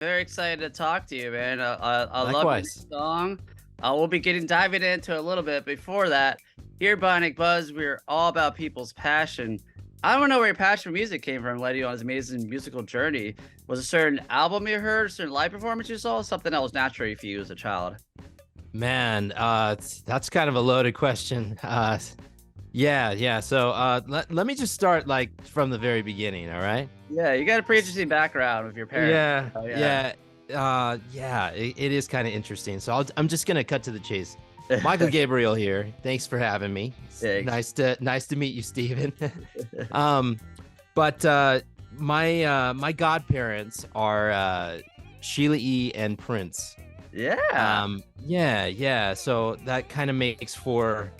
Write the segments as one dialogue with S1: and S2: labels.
S1: Very excited to talk to you, man. I love your
S2: Likewise.
S1: song. We'll be diving into it a little bit. Before that, here, Bionic Buzz, we're all about people's passion. I don't know where your passion for music came from, led you on this amazing musical journey. Was it a certain album you heard, a certain live performance you saw, something that was naturally for you as a child?
S2: Man, that's kind of a loaded question. Yeah. So let me just start like from the very beginning, all right?
S1: Yeah, you got a pretty interesting background with your parents.
S2: Yeah,
S1: Oh yeah.
S2: yeah, it is kind of interesting. So I'm just gonna cut to the chase. Michael Gabriel here. Thanks for having me. It's
S1: Thanks.
S2: nice to meet you, Steven. um, but my godparents are Sheila E. and Prince.
S1: Yeah.
S2: Yeah. So that kind of makes for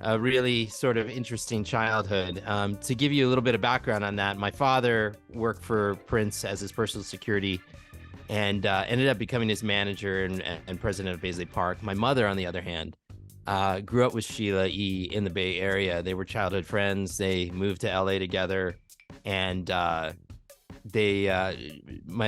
S2: a really sort of interesting childhood. To give you a little bit of background on that, my father worked for Prince as his personal security and ended up becoming his manager and president of Paisley Park. My mother, on the other hand, grew up with Sheila E. in the Bay Area. They were childhood friends. They moved to LA together, and my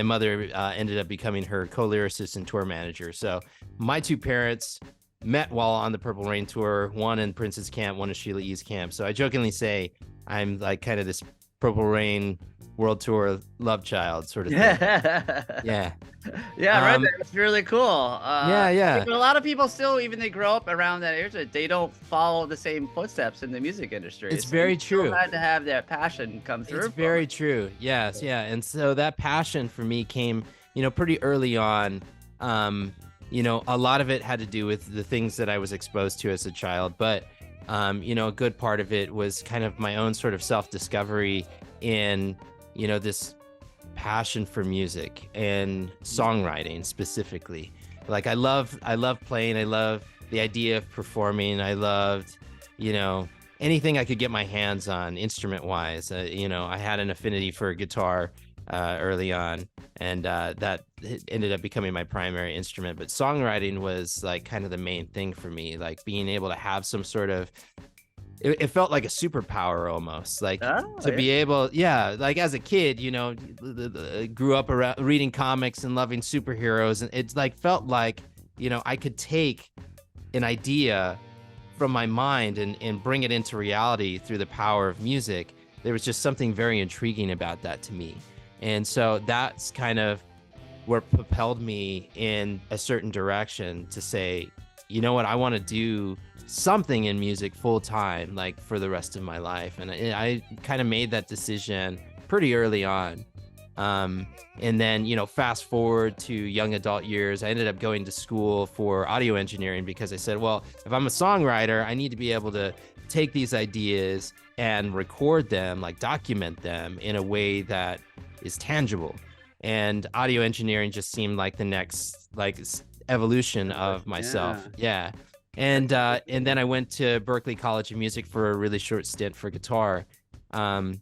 S2: mother ended up becoming her co-lyricist and tour manager. So my two parents met while on the Purple Rain tour, one in Prince's camp, one in Sheila E.'s camp. So I jokingly say I'm like kind of this Purple Rain world tour love child sort of thing. Yeah.
S1: Yeah, right there. It's really cool.
S2: Yeah.
S1: But a lot of people still, even they grow up around that age, they don't follow the same footsteps in the music industry.
S2: It's
S1: So
S2: very
S1: you still
S2: true.
S1: had to have that passion come through.
S2: It's very true. Yes, yeah. And so that passion for me came, pretty early on. A lot of it had to do with the things that I was exposed to as a child, but a good part of it was kind of my own sort of self-discovery in, this passion for music and songwriting specifically. Like I love playing. I love the idea of performing. I loved, anything I could get my hands on instrument wise. I had an affinity for guitar early on, and that ended up becoming my primary instrument. But songwriting was like kind of the main thing for me, like being able to have some sort of it felt like a superpower almost, like to be able, like as a kid, grew up around reading comics and loving superheroes, and it's like felt like I could take an idea from my mind and bring it into reality through the power of music. There was just something very intriguing about that to me. And so that's kind of what propelled me in a certain direction to say, you know what, I want to do something in music full time, like for the rest of my life. And I kind of made that decision pretty early on. And then, fast forward to young adult years, I ended up going to school for audio engineering because I said, well, if I'm a songwriter, I need to be able to take these ideas and record them, like document them in a way that is tangible. And audio engineering just seemed like the next evolution of myself. Yeah. And then I went to Berklee College of Music for a really short stint for guitar. And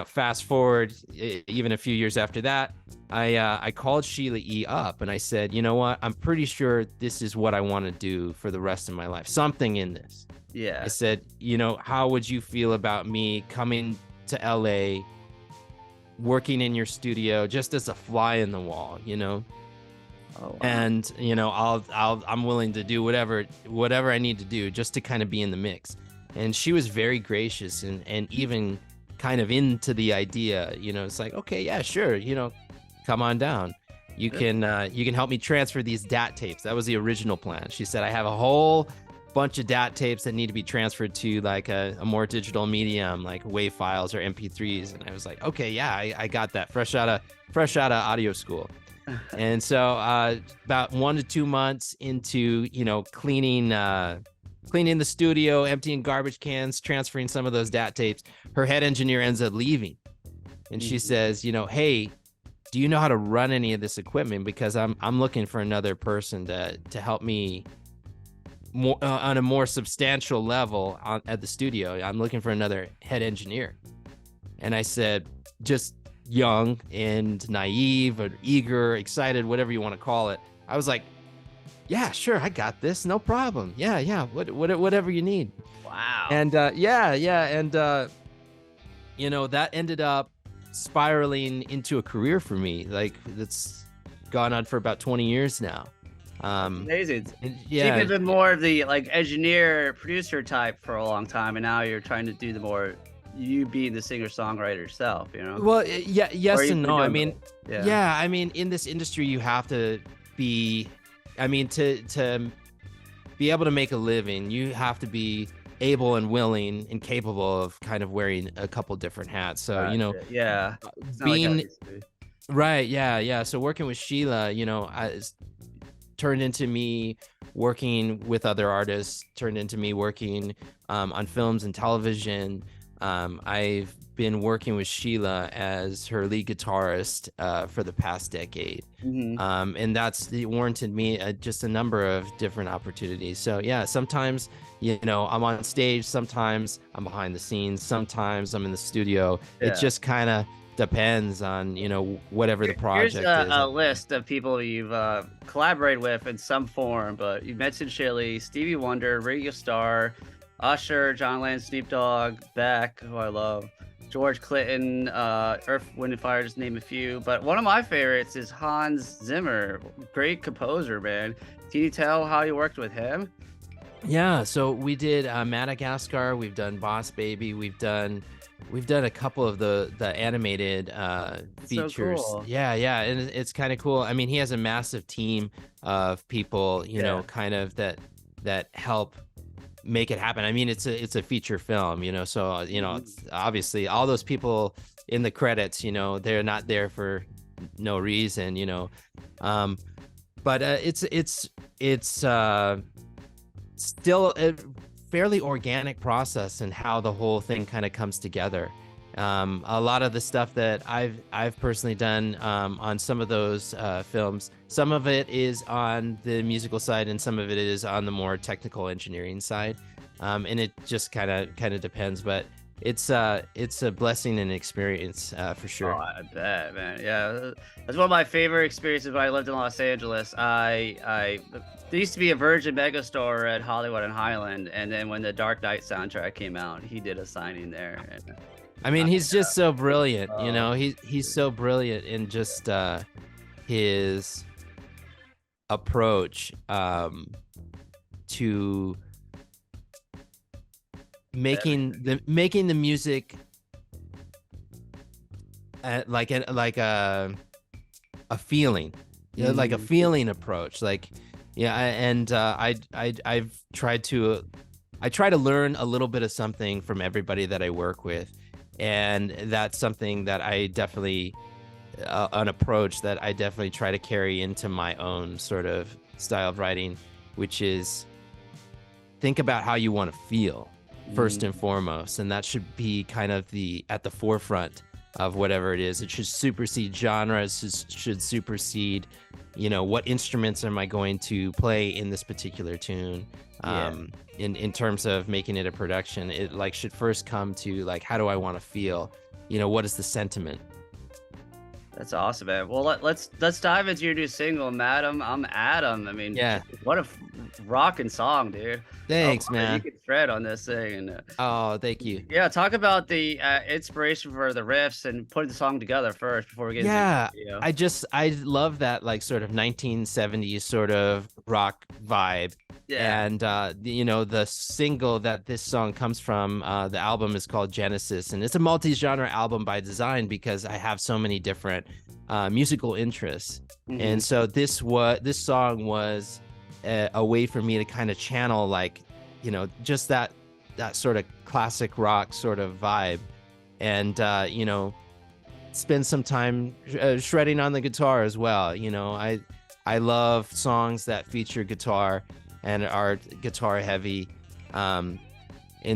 S2: fast forward even a few years after that, I called Sheila E up and I said, you know what, I'm pretty sure this is what I want to do for the rest of my life, something in this.
S1: Yeah.
S2: I said, how would you feel about me coming to LA, working in your studio just as a fly in the wall,
S1: Oh, wow.
S2: And I'm willing to do whatever I need to do just to kind of be in the mix. And she was very gracious and even kind of into the idea. It's like, okay, yeah, sure, come on down. You can help me transfer these DAT tapes. That was the original plan. She said, I have a whole bunch of DAT tapes that need to be transferred to like a more digital medium, like WAV files or MP3s. And I was like, okay, yeah, I got that fresh out of audio school. And so about 1 to 2 months into cleaning the studio, emptying garbage cans, transferring some of those DAT tapes, her head engineer ends up leaving, and she says, hey, do you know how to run any of this equipment, because I'm looking for another person to help me more on a more substantial level at the studio. I'm looking for another head engineer. And I said, just young and naive or eager, excited, whatever you want to call it, I was like, yeah, sure, I got this, no problem. Yeah, whatever you need.
S1: Wow.
S2: And that ended up spiraling into a career for me. Like that's gone on for about 20 years now.
S1: Amazing.
S2: Yeah,
S1: You've been more of the like engineer producer type for a long time, and now you're trying to do the more you being the singer-songwriter yourself, you know?
S2: well, yeah, yes and no. I mean,
S1: both.
S2: yeah, I mean, in this industry, you have to be, I mean, to be able to make a living, you have to be able and willing and capable of kind of wearing a couple different hats. So, you know,
S1: yeah, it's not like how it
S2: being
S1: used to be.
S2: right, yeah. So working with Sheila, you know, turned into me working with other artists, turned into me working on films and television. I've been working with Sheila as her lead guitarist for the past decade. And that's warranted me just a number of different opportunities. So yeah, sometimes, you know, I'm on stage, sometimes I'm behind the scenes, sometimes I'm in the studio. It just kind of depends on, you know, whatever the project is.
S1: Here's a list of people you've collaborated with in some form, but you mentioned Sheila E, Stevie Wonder, Ringo Starr, Usher, John Lennon, Snoop Dogg, Beck, who I love, George Clinton, Earth, Wind and Fire, just name a few. But one of my favorites is Hans Zimmer, great composer, man. Can you tell how you worked with him?
S2: Yeah, so we did Madagascar, we've done Boss Baby, we've done a couple of the animated features.
S1: So cool.
S2: Yeah, and it's kind of cool. I mean, he has a massive team of people, you know, kind of that help make it happen. I mean, it's a feature film, you know, so you know, it's obviously all those people in the credits, you know, they're not there for no reason, you know. But it's still a fairly organic process and how the whole thing kind of comes together. A lot of the stuff that I've personally done on some of those films, some of it is on the musical side and some of it is on the more technical engineering side, and it just kind of depends. But it's a blessing and experience for sure.
S1: Oh, I bet, man. Yeah, that's one of my favorite experiences when I lived in Los Angeles. There used to be a Virgin Megastore at Hollywood and Highland, and then when the Dark Knight soundtrack came out, he did a signing there. And,
S2: I mean, he's just so brilliant, you know. He's so brilliant in just his approach to making the music like a feeling, you know, like a feeling approach. Like, yeah, and I've tried to learn a little bit of something from everybody that I work with. And that's something that I definitely, an approach that I definitely try to carry into my own sort of style of writing, which is think about how you want to feel first and foremost. And that should be kind of at the forefront of whatever it is. It should supersede genres, should supersede, you know, what instruments am I going to play in this particular tune? In terms of making it a production, it like should first come to like, how do I want to feel? You know, what is the sentiment?
S1: That's awesome, man. Well, let's dive into your new single, Madam, I'm Adam. I mean, what a rocking song, dude.
S2: Thanks, man.
S1: You can thread on this thing. And,
S2: oh, thank you.
S1: Yeah, talk about the inspiration for the riffs and putting the song together first before we get into the video.
S2: I love that like sort of 1970s sort of rock vibe. Yeah. And you know, the single that this song comes from, the album is called Genesis, and it's a multi-genre album by design because I have so many different musical interests. And so this song was a way for me to kind of channel, like, you know, just that sort of classic rock sort of vibe, and you know, spend some time shredding on the guitar as well. You know, I love songs that feature guitar and are guitar heavy, and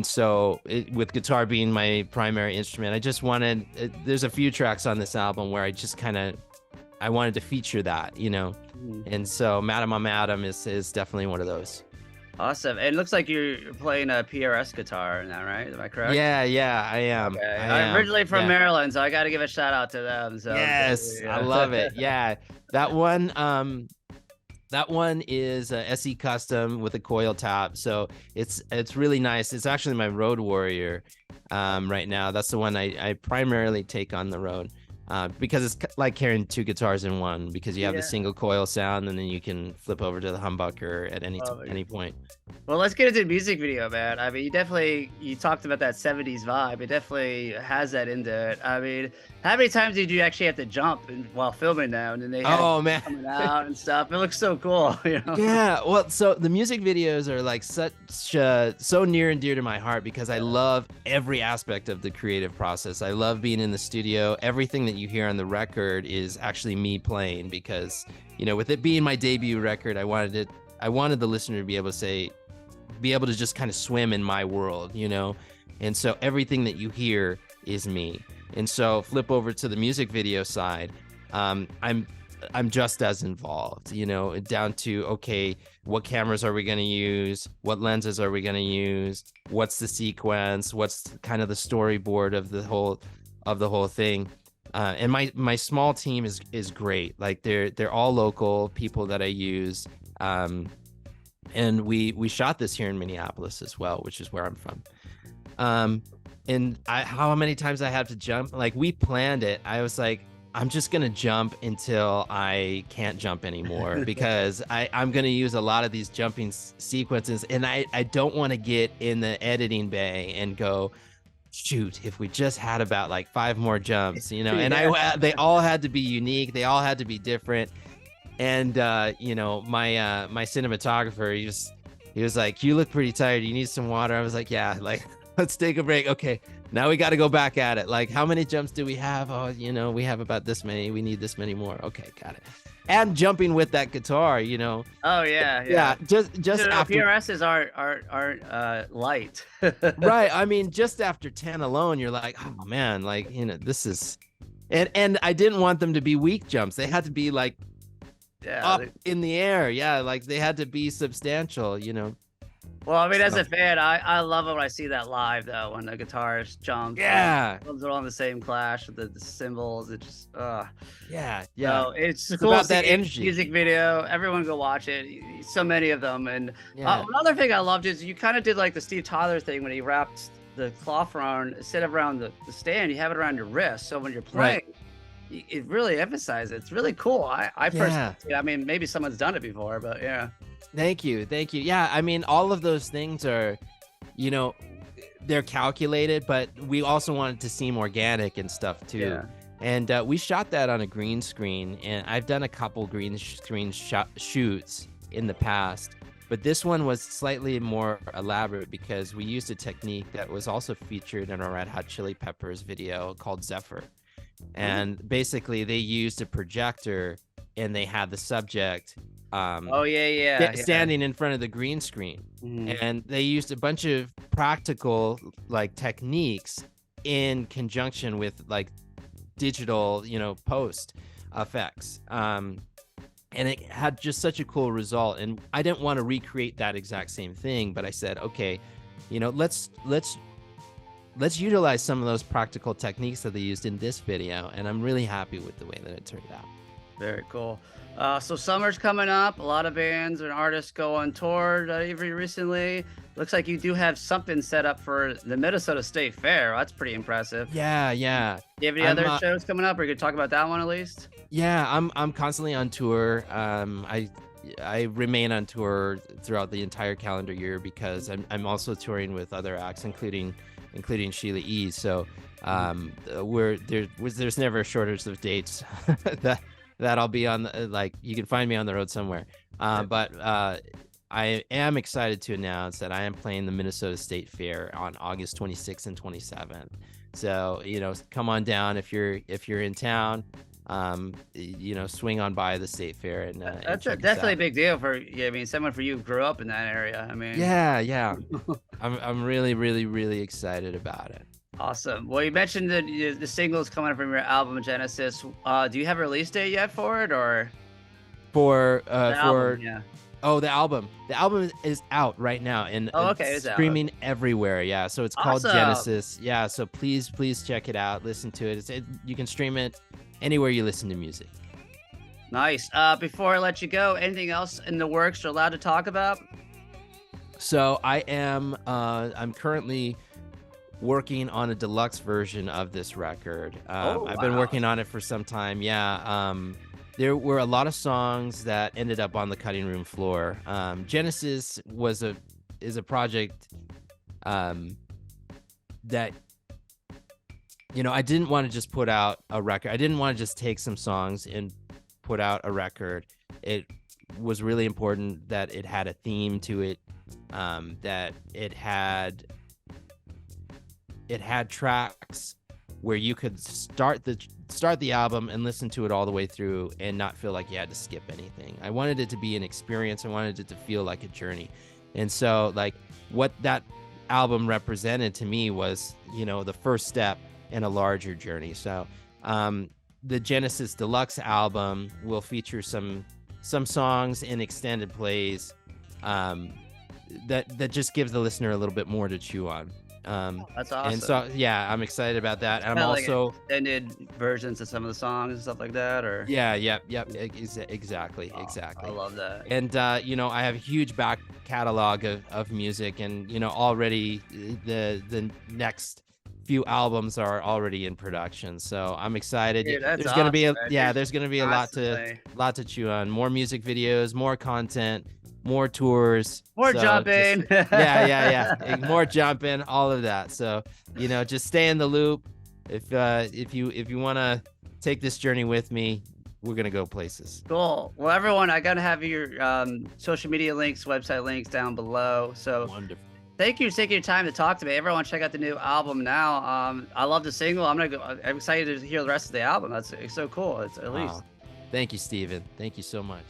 S2: so with guitar being my primary instrument, I just wanted, there's a few tracks on this album where I just I wanted to feature that, you know. And so Madam I'm Adam is definitely one of those.
S1: Awesome. And it looks like you're playing a PRS guitar now, right? Am I correct?
S2: Yeah, I am.
S1: Okay. I'm originally from Maryland, so I got to give a shout out to them. So
S2: yes, I love it. Yeah, that one. That one is a SE custom with a coil top, so it's really nice. It's actually my Road Warrior right now. That's the one I primarily take on the road because it's like carrying two guitars in one, because you have the single coil sound, and then you can flip over to the humbucker at any point.
S1: Well, let's get into the music video, man. I mean, you talked about that 70s vibe. It definitely has that into it. I mean, how many times did you actually have to jump while filming now? And then they had coming out and stuff. It looks so cool, you know?
S2: Yeah, well, so the music videos are like so near and dear to my heart, because I love every aspect of the creative process. I love being in the studio. Everything that you hear on the record is actually me playing, because, you know, with it being my debut record, I wanted the listener to be able to just kind of swim in my world, you know? And so everything that you hear is me. And so flip over to the music video side. I'm just as involved, you know, down to, okay, what cameras are we going to use? What lenses are we going to use? What's the sequence? What's kind of the storyboard of the whole thing? And my small team is great. Like they're all local people that I use. And we shot this here in Minneapolis as well, which is where I'm from. And how many times I have to jump, like we planned it. I was like, I'm just going to jump until I can't jump anymore, because I'm going to use a lot of these jumping sequences. And I don't want to get in the editing bay and go, shoot, if we just had about like 5 more jumps, you know, and they all had to be unique. They all had to be different. And, you know, my cinematographer, he was like, you look pretty tired. You need some water. I was like, yeah, like, let's take a break. Okay, now we got to go back at it. Like, how many jumps do we have? Oh, you know, we have about this many. We need this many more. Okay, got it. And jumping with that guitar, you know.
S1: Oh yeah.
S2: Just after
S1: PRSs aren't light.
S2: Right. I mean, just after 10 alone, you're like, oh man, like, you know, this is, and I didn't want them to be weak jumps. They had to be like up in the air. Yeah, like they had to be substantial, you know.
S1: Well, I mean, as a fan, I love it when I see that live, though, when the guitarist jumps.
S2: Yeah.
S1: Drums are all in the same clash with the cymbals. It just,
S2: Yeah.
S1: So it's cool
S2: about that energy.
S1: Music video. Everyone go watch it. So many of them. And another thing I loved is you kind of did like the Steve Tyler thing when he wrapped the cloth around, instead of around the stand, you have it around your wrist. So when you're playing, it really emphasizes it. It's really cool. I personally, I mean, maybe someone's done it before, but yeah.
S2: Thank you. Yeah, I mean, all of those things are, you know, they're calculated, but we also wanted to seem organic and stuff too.
S1: Yeah.
S2: And we shot that on a green screen, and I've done a couple green screen shoots in the past, but this one was slightly more elaborate because we used a technique that was also featured in a Red Hot Chili Peppers video called Zephyr. And basically they used a projector and they had the subject standing in front of the green screen. And they used a bunch of practical like techniques in conjunction with like digital, you know, post effects. And it had just such a cool result. And I didn't want to recreate that exact same thing, but I said, okay, you know, let's utilize some of those practical techniques that they used in this video. And I'm really happy with the way that it turned out.
S1: Very cool. So summer's coming up. A lot of bands and artists go on tour even recently. Looks like you do have something set up for the Minnesota State Fair. That's pretty impressive.
S2: Yeah.
S1: Do you have any other shows coming up? Or you could talk about that one at least?
S2: Yeah, I'm constantly on tour. I remain on tour throughout the entire calendar year because I'm also touring with other acts, including Sheila E. So there's never a shortage of dates that I'll be on. Like, you can find me on the road somewhere. But I am excited to announce that I am playing the Minnesota State Fair on August 26th and 27th. So, you know, come on down if you're in town. You know, swing on by the State Fair and
S1: that's definitely a big deal for I mean, someone for you who grew up in that area. I mean,
S2: yeah. I'm really excited about it.
S1: Awesome. Well, you mentioned the singles coming from your album Genesis. Do you have a release date yet for it, or
S2: for
S1: album, yeah?
S2: Oh, the album is out right now and it's streaming everywhere. Yeah, so it's called Genesis. Yeah, so please check it out, listen to it. You can stream it anywhere you listen to music.
S1: Nice. Before I let you go, anything else in the works you're allowed to talk about?
S2: So I'm currently working on a deluxe version of this record.
S1: Oh,
S2: I've been
S1: wow.
S2: working on it for some time. Yeah. There were a lot of songs that ended up on the cutting room floor. Genesis is a project that I didn't want to just put out a record. I didn't want to just take some songs and put out a record. It was really important that it had a theme to it, that it had tracks where you could start the album and listen to it all the way through and not feel like you had to skip anything. I wanted it to be an experience. I wanted it to feel like a journey. And so like what that album represented to me was, the first step in a larger journey. So the Genesis Deluxe album will feature some songs in extended plays that just gives the listener a little bit more to chew on.
S1: That's awesome.
S2: And so, yeah, I'm excited about that. And I'm
S1: Kinda
S2: also
S1: like extended versions of some of the songs and stuff like that, or
S2: exactly.
S1: I love that.
S2: And I have a huge back catalog of music, and already the next few albums are already in production. So I'm excited.
S1: Dude, that's
S2: there's gonna be a
S1: awesome, man.
S2: there's gonna be a lot to chew on. More music videos, more content, more tours,
S1: More
S2: so
S1: jumping.
S2: more jumping, all of that. So just stay in the loop. If you want to take this journey with me, we're gonna go places.
S1: Cool. Well, everyone, I gotta have your social media links, website links down below. So
S2: Wonderful.
S1: thank you for taking your time to talk to me. Everyone, check out the new album now. I love the single. I'm excited to hear the rest of the album. It's so cool. It's at least.
S2: Thank you, Steven. Thank you so much.